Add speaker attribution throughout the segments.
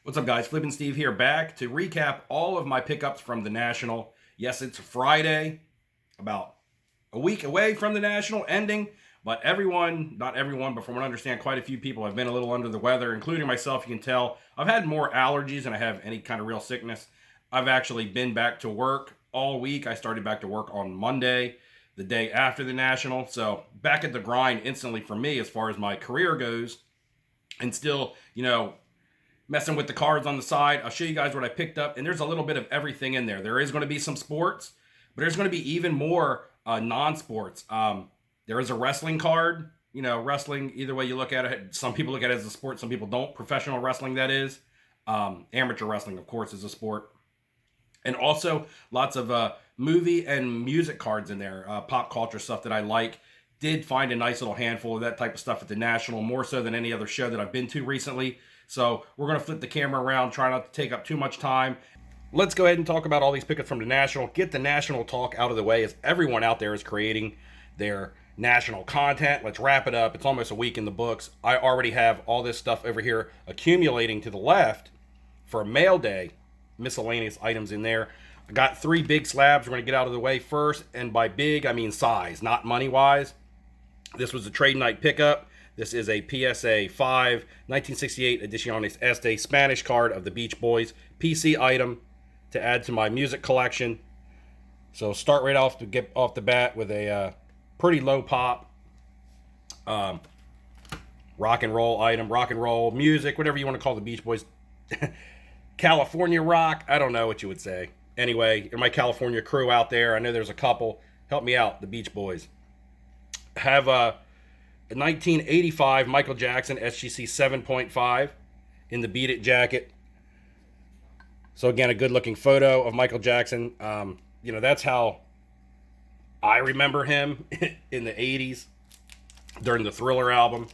Speaker 1: What's up, guys? Flippin' Steve here, back to recap all of my pickups from the National. Yes, it's Friday, about a week away from the National ending, but everyone, not everyone, but from what I understand, quite a few people have been a little under the weather, including myself. You can tell I've had more allergies than I have any kind of real sickness. I've actually been back to work all week. I started back to work on Monday, the day after the National, so back at the grind instantly for me as far as my career goes, and still, messing with the cards on the side. I'll show you guys what I picked up, and there's a little bit of everything in there. There is going to be some sports, but there's going to be even more non-sports. There is a wrestling card. Wrestling, either way you look at it, some people look at it as a sport, some people don't. Professional wrestling, that is. Amateur wrestling, of course, is a sport. And also lots of movie and music cards in there, pop culture stuff that I like. Did find a nice little handful of that type of stuff at the National, more so than any other show that I've been to recently. So we're going to flip the camera around, try not to take up too much time. Let's go ahead and talk about all these pickups from the National. Get the National talk out of the way as everyone out there is creating their National content. Let's wrap it up. It's almost a week in the books. I already have all this stuff over here accumulating to the left for mail day. Miscellaneous items in there. I got 3 big slabs we're going to get out of the way first. And by big, I mean size, not money-wise. This was a trade night pickup. This is a PSA 5 1968 Ediciones Este Spanish card of the Beach Boys. PC item to add to my music collection. So start right off the bat with a pretty low pop rock and roll item, rock and roll music, whatever you want to call the Beach Boys. California rock, I don't know what you would say. Anyway, my California crew out there, I know there's a couple. Help me out, the Beach Boys. Have a 1985 Michael Jackson SGC 7.5 in the Beat It jacket. So again, a good looking photo of Michael Jackson. That's how I remember him in the 80s during the Thriller album.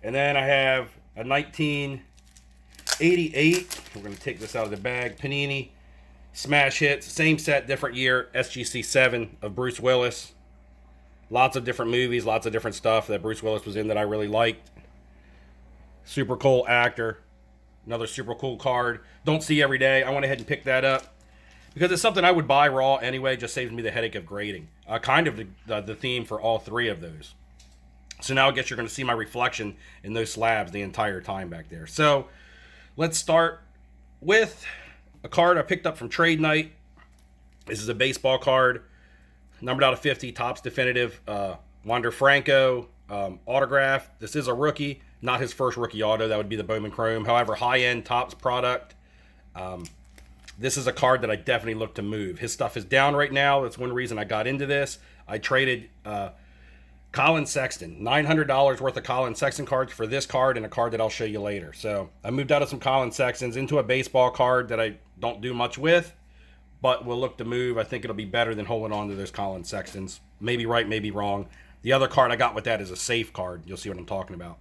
Speaker 1: And then I have a 1988, we're going to take this out of the bag, Panini Smash Hits, same set, different year, SGC 7 of Bruce Willis. Lots of different movies, lots of different stuff that Bruce Willis was in that I really liked. Super cool actor. Another super cool card. Don't see every day. I went ahead and picked that up because it's something I would buy raw anyway. Just saves me the headache of grading. Kind of the theme for all 3 of those. So now I guess you're going to see my reflection in those slabs the entire time back there. So let's start with a card I picked up from Trade Night. This is a baseball card. Numbered out of 50, Topps Definitive, Wander Franco autograph. This is a rookie, not his first rookie auto. That would be the Bowman Chrome. However, high-end Topps product. This is a card that I definitely look to move. His stuff is down right now. That's one reason I got into this. I traded Colin Sexton, $900 worth of Colin Sexton cards for this card and a card that I'll show you later. So I moved out of some Colin Sextons into a baseball card that I don't do much with, but we'll look to move. I think it'll be better than holding on to those Colin Sextons. Maybe right, maybe wrong. The other card I got with that is a safe card. You'll see what I'm talking about.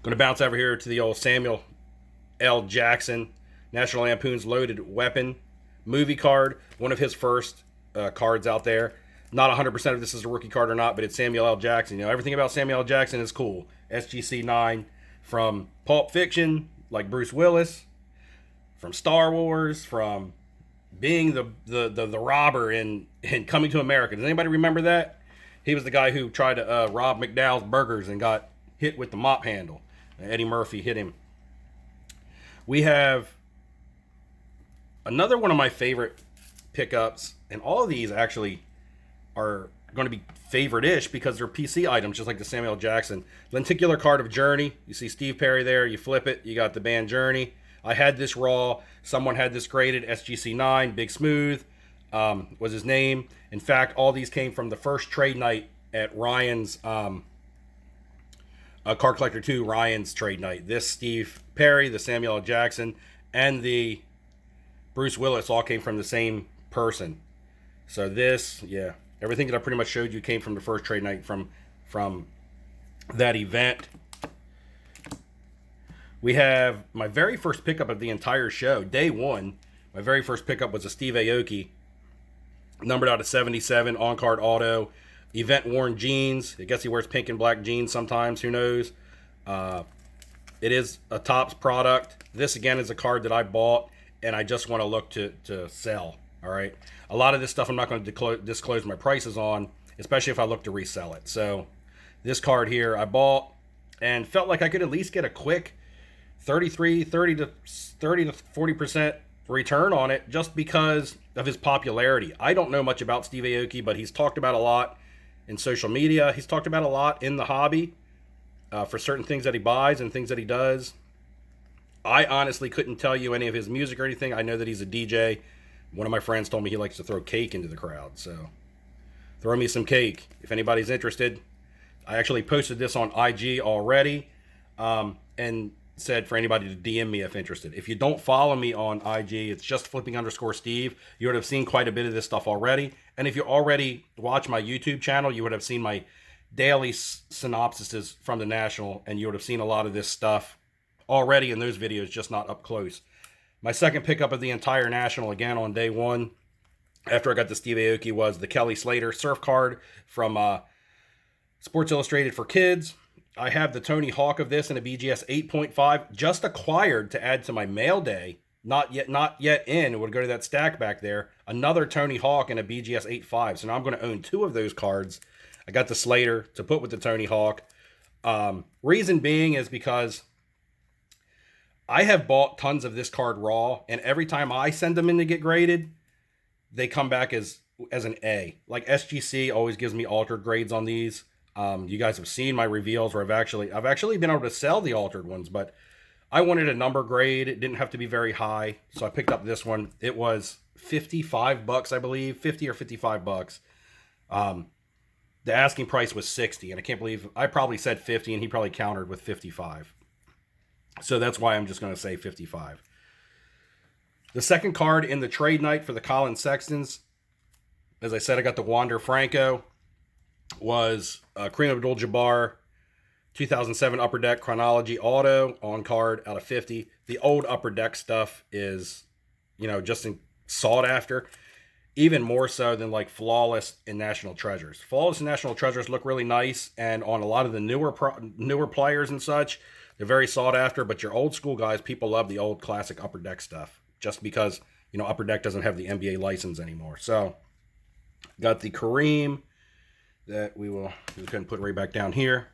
Speaker 1: Going to bounce over here to the old Samuel L. Jackson, National Lampoon's Loaded Weapon movie card. One of his first cards out there. Not 100% if this is a rookie card or not, but it's Samuel L. Jackson. Everything about Samuel L. Jackson is cool. SGC 9 from Pulp Fiction, like Bruce Willis, from Star Wars, from being the robber in Coming to America. Does anybody remember that? He was the guy who tried to rob McDowell's Burgers and got hit with the mop handle. Eddie Murphy hit him. We have another one of my favorite pickups, and all of these actually are going to be favorite-ish because they're PC items, just like the Samuel Jackson. Lenticular card of Journey. You see Steve Perry there. You flip it. You got the band Journey. I had this raw. Someone had this graded. SGC 9, Big Smooth was his name. In fact, all these came from the first trade night at Ryan's Card Collector 2, Ryan's trade night. This Steve Perry, the Samuel L. Jackson, and the Bruce Willis all came from the same person. So this, yeah, everything that I pretty much showed you came from the first trade night from that event. We have my very first pickup of the entire show, day one. My very first pickup was a Steve Aoki, numbered out of 77, on-card auto, event-worn jeans. I guess he wears pink and black jeans sometimes, who knows. It is a Topps product. This, again, is a card that I bought, and I just want to look to sell, all right? A lot of this stuff I'm not going to disclose my prices on, especially if I look to resell it. So this card here I bought and felt like I could at least get a quick 30 to 40% return on it just because of his popularity. I don't know much about Steve Aoki, but he's talked about a lot in social media. He's talked about a lot in the hobby for certain things that he buys and things that he does. I honestly couldn't tell you any of his music or anything. I know that he's a DJ. One of my friends told me he likes to throw cake into the crowd, so throw me some cake if anybody's interested. I actually posted this on IG already, and said for anybody to DM me if interested. If you don't follow me on IG, it's just _Steve. You would have seen quite a bit of this stuff already. And if you already watch my YouTube channel, you would have seen my daily synopsises from the National, and you would have seen a lot of this stuff already in those videos, just not up close. My second pickup of the entire National, again on day one, after I got the Steve Aoki, was the Kelly Slater surf card from Sports Illustrated for Kids. I have the Tony Hawk of this in a BGS 8.5, just acquired to add to my mail day. Not yet in. It would go to that stack back there. Another Tony Hawk in a BGS 8.5. So now I'm going to own two of those cards. I got the Slater to put with the Tony Hawk. Reason being is because I have bought tons of this card raw, and every time I send them in to get graded, they come back as an A. Like SGC always gives me altered grades on these. You guys have seen my reveals where I've actually been able to sell the altered ones, but I wanted a number grade. It didn't have to be very high, so I picked up this one. It was $55, I believe, 50 or $55. The asking price was 60, and I can't believe I probably said 50, and he probably countered with 55. So that's why I'm just going to say 55. The second card in the trade night for the Colin Sextons, as I said, I got the Wander Franco, was Kareem Abdul-Jabbar 2007 Upper Deck Chronology Auto on card out of 50. The old Upper Deck stuff is, just sought after, even more so than like Flawless and National Treasures. Flawless and National Treasures look really nice, and on a lot of the newer players and such, they're very sought after. But your old school guys, people love the old classic Upper Deck stuff, just because Upper Deck doesn't have the NBA license anymore. So got the Kareem that we will go ahead and put right back down here.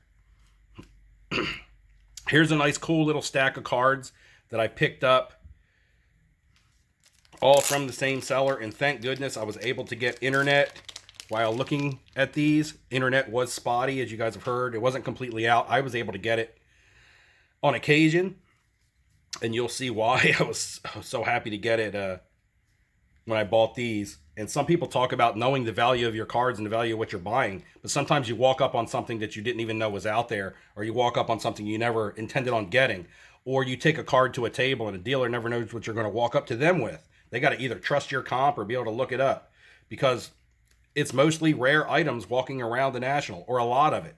Speaker 1: Here's a nice cool little stack of cards that I picked up all from the same seller, and thank goodness I was able to get internet while looking at these. Internet was spotty, as you guys have heard. It wasn't completely out. I was able to get it on occasion, and you'll see why I was so happy to get it when I bought these. And some people talk about knowing the value of your cards and the value of what you're buying, but sometimes you walk up on something that you didn't even know was out there, or you walk up on something you never intended on getting, or you take a card to a table and a dealer never knows what you're going to walk up to them with. They got to either trust your comp or be able to look it up, because it's mostly rare items walking around the National, or a lot of it.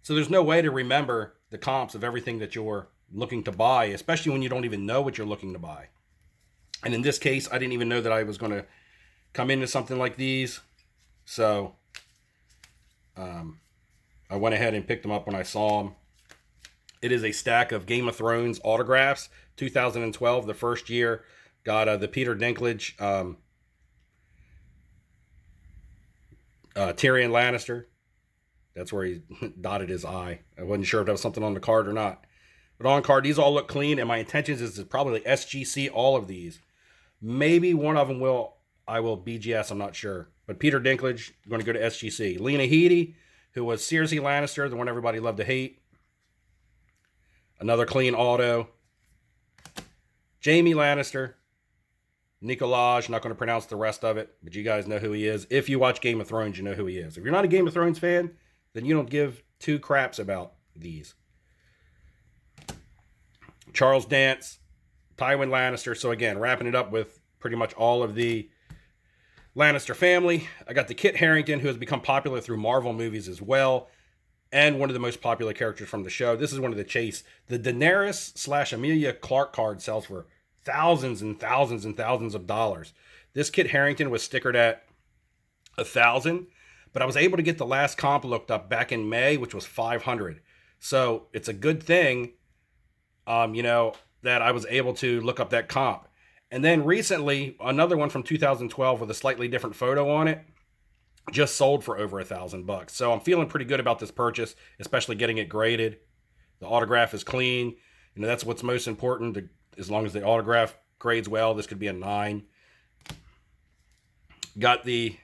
Speaker 1: So there's no way to remember the comps of everything that you're looking to buy, especially when you don't even know what you're looking to buy. And in this case, I didn't even know that I was going to come into something like these. So I went ahead and picked them up when I saw them. It is a stack of Game of Thrones autographs, 2012, the first year. Got the Peter Dinklage, Tyrion Lannister. That's where he dotted his I. I wasn't sure if that was something on the card or not. But on card, these all look clean, and my intentions is to probably SGC all of these. Maybe one of them I will BGS, I'm not sure. But Peter Dinklage, I'm going to go to SGC. Lena Headey, who was Cersei Lannister, the one everybody loved to hate. Another clean auto. Jaime Lannister. Nicolaj, not going to pronounce the rest of it, but you guys know who he is. If you watch Game of Thrones, you know who he is. If you're not a Game of Thrones fan, then you don't give two craps about these. Charles Dance, Tywin Lannister. So again, wrapping it up with pretty much all of the Lannister family. I got the Kit Harrington, who has become popular through Marvel movies as well, and one of the most popular characters from the show. This is one of the Chase. The Daenerys / Emilia Clarke card sells for thousands and thousands and thousands of dollars. This Kit Harrington was stickered at $1,000, but I was able to get the last comp looked up back in May, which was $500. So it's a good thing that I was able to look up that comp. And then recently, another one from 2012 with a slightly different photo on it just sold for over $1,000. So I'm feeling pretty good about this purchase, especially getting it graded. The autograph is clean. That's what's most important. As long as the autograph grades well, this could be a 9. Got the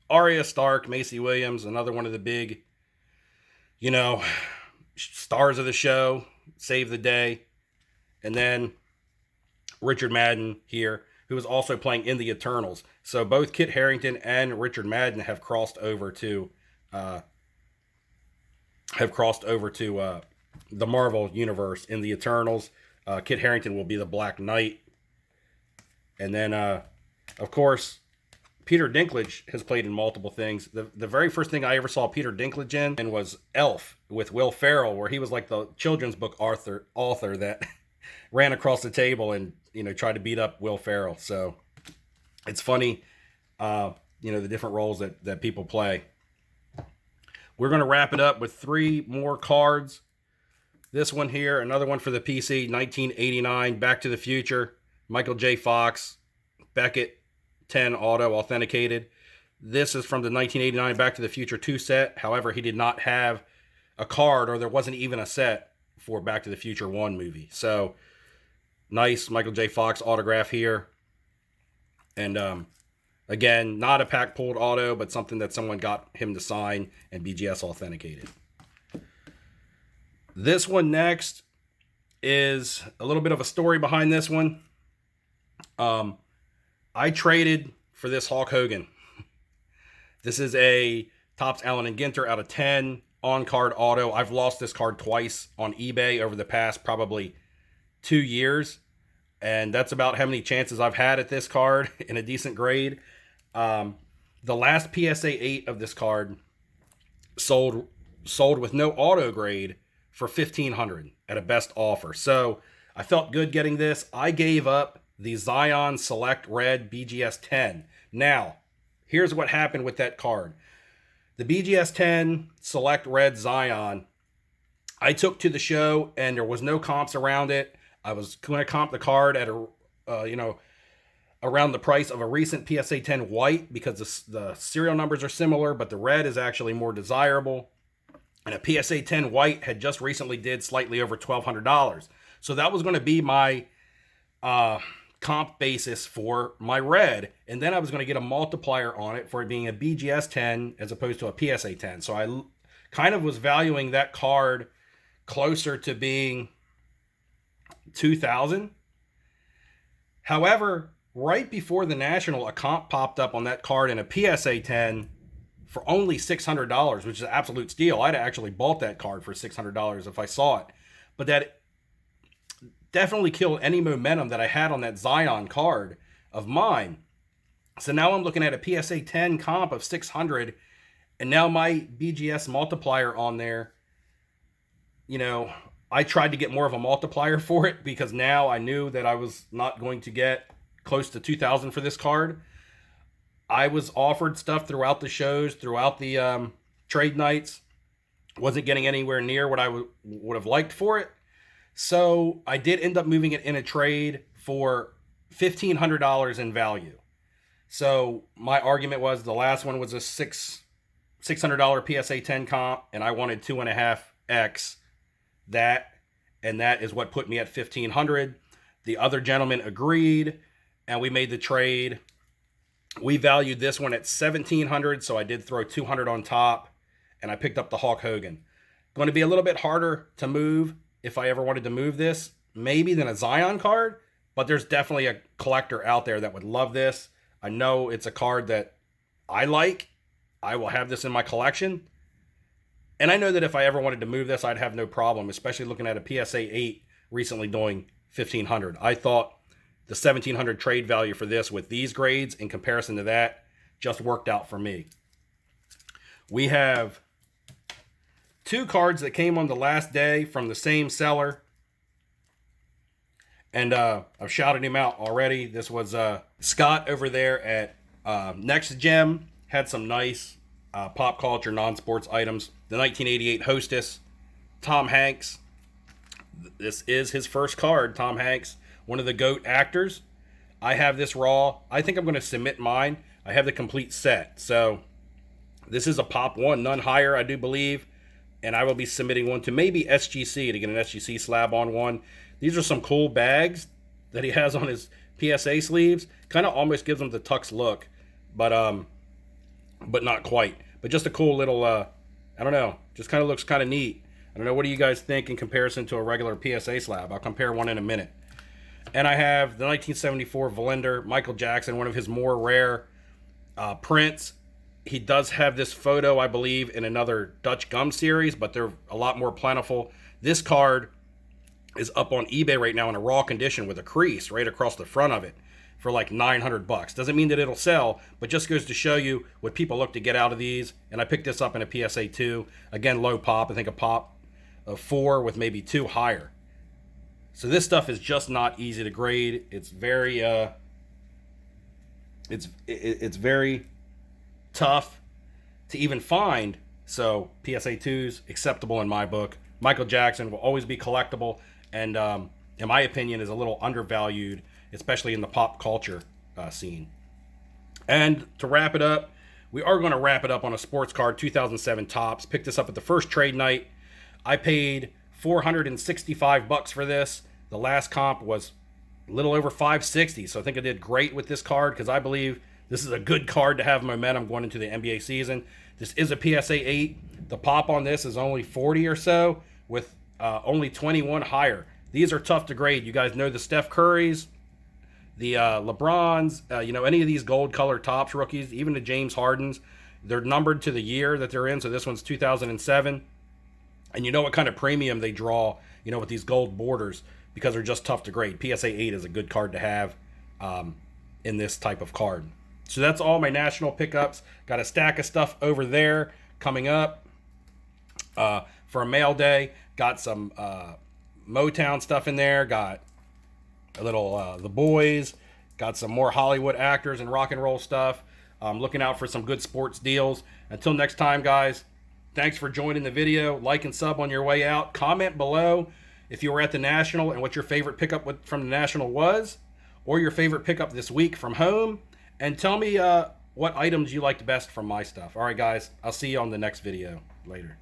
Speaker 1: Arya Stark, Macy Williams, another one of the big, stars of the show, save the day. And then Richard Madden here, who is also playing in the Eternals. So both Kit Harington and Richard Madden have crossed over to the Marvel universe in the Eternals. Kit Harington will be the Black Knight. And then, of course, Peter Dinklage has played in multiple things. The very first thing I ever saw Peter Dinklage in was Elf with Will Ferrell, where he was like the children's book author that ran across the table and, tried to beat up Will Ferrell. So it's funny, the different roles that people play. We're going to wrap it up with 3 more cards. This one here, another one for the PC, 1989, Back to the Future, Michael J. Fox, Beckett, 10 auto authenticated. This is from the 1989 Back to the Future 2 set. However, he did not have a card, or there wasn't even a set for Back to the Future 1 movie. So, nice Michael J. Fox autograph here. And, again, not a pack pulled auto, but something that someone got him to sign and BGS authenticated. This one next is a little bit of a story behind this one. I traded for this Hulk Hogan. This is a Topps Allen and Ginter out of 10 on-card auto. I've lost this card twice on eBay over the past probably 2 years. And that's about how many chances I've had at this card in a decent grade. The last PSA 8 of this card sold with no auto grade for $1,500 at a best offer. So I felt good getting this. I gave up the Zion Select Red BGS 10. Now, here's what happened with that card. The BGS 10 Select Red Zion, I took to the show and there was no comps around it. I was going to comp the card at around the price of a recent PSA 10 white because the serial numbers are similar, but the red is actually more desirable. And a PSA 10 white had just recently did slightly over $1,200. So that was going to be my comp basis for my red. And then I was going to get a multiplier on it for it being a BGS 10 as opposed to a PSA 10. So I kind of was valuing that card closer to being $2,000. However, right before the National, a comp popped up on that card in a PSA 10 for only $600, which is an absolute steal. I'd actually bought that card for $600 if I saw it. But that definitely killed any momentum that I had on that Zion card of mine. So now I'm looking at a PSA 10 comp of $600, and now my BGS multiplier on there, I tried to get more of a multiplier for it because now I knew that I was not going to get close to $2,000 for this card. I was offered stuff throughout the shows, throughout the trade nights. Wasn't getting anywhere near what I would have liked for it. So I did end up moving it in a trade for $1,500 in value. So my argument was the last one was a $600 PSA 10 comp, and I wanted 2.5x that, and that is what put me at $1,500. The other gentleman agreed, and we made the trade. We valued this one at $1,700, so I did throw $200 on top, and I picked up the Hulk Hogan. Going to be a little bit harder to move if I ever wanted to move this, maybe than a Zion card, but there's definitely a collector out there that would love this. I know it's a card that I like. I will have this in my collection. And I know that if I ever wanted to move this, I'd have no problem, especially looking at a PSA 8 recently doing $1,500. I thought the $1,700 trade value for this with these grades in comparison to that just worked out for me. We have 2 cards that came on the last day from the same seller. And I've shouted him out already. This was Scott over there at Next Gem. Had some nice pop culture, non-sports items. The 1988 Hostess, Tom Hanks, This is his first card, Tom Hanks, one of the GOAT actors. I have this raw. I think I'm going to submit mine. I have the complete set. So this is a Pop 1, none higher, I do believe. And I will be submitting one to maybe SGC to get an SGC slab on one. These are some cool bags that he has on his PSA sleeves. Kind of almost gives them the tux look, but not quite. But just a cool little, I don't know, just kind of looks kind of neat. I don't know, what do you guys think in comparison to a regular PSA slab? I'll compare one in a minute. And I have the 1974 Vlender, Michael Jackson, one of his more rare prints. He does have this photo, I believe, in another Dutch Gum series, but they're a lot more plentiful. This card is up on eBay right now in a raw condition with a crease right across the front of it for like $900. Doesn't mean that it'll sell, but just goes to show you what people look to get out of these. And I picked this up in a PSA 2. Again, low pop. I think a pop of 4 with maybe 2 higher. So this stuff is just not easy to grade. It's very it's very tough to even find. So PSA 2's acceptable in my book. Michael Jackson will always be collectible, and in my opinion is a little undervalued, especially in the pop culture scene. And to wrap it up, we are going to wrap it up on a sports card 2007 Topps. Picked this up at the first trade night. I paid $465 for this. The last comp was a little over $560, so I think I did great with this card because I believe this is a good card to have momentum going into the NBA season. This is a PSA 8. The pop on this is only 40 or so, with only 21 higher. These are tough to grade. You guys know the Steph Currys, the LeBrons, any of these gold-colored Topps rookies, even the James Hardens. They're numbered to the year that they're in, so this one's 2007. And you know what kind of premium they draw, with these gold borders, because they're just tough to grade. PSA 8 is a good card to have in this type of card. So that's all my national pickups. Got a stack of stuff over there coming up for a mail day. Got some Motown stuff in there. Got a little The Boys. Got some more Hollywood actors and rock and roll stuff. Looking out for some good sports deals. Until next time, guys, thanks for joining the video. Like and sub on your way out. Comment below if you were at the National and what your favorite pickup from the National was, or your favorite pickup this week from home. And tell me what items you liked best from my stuff. All right, guys, I'll see you on the next video. Later.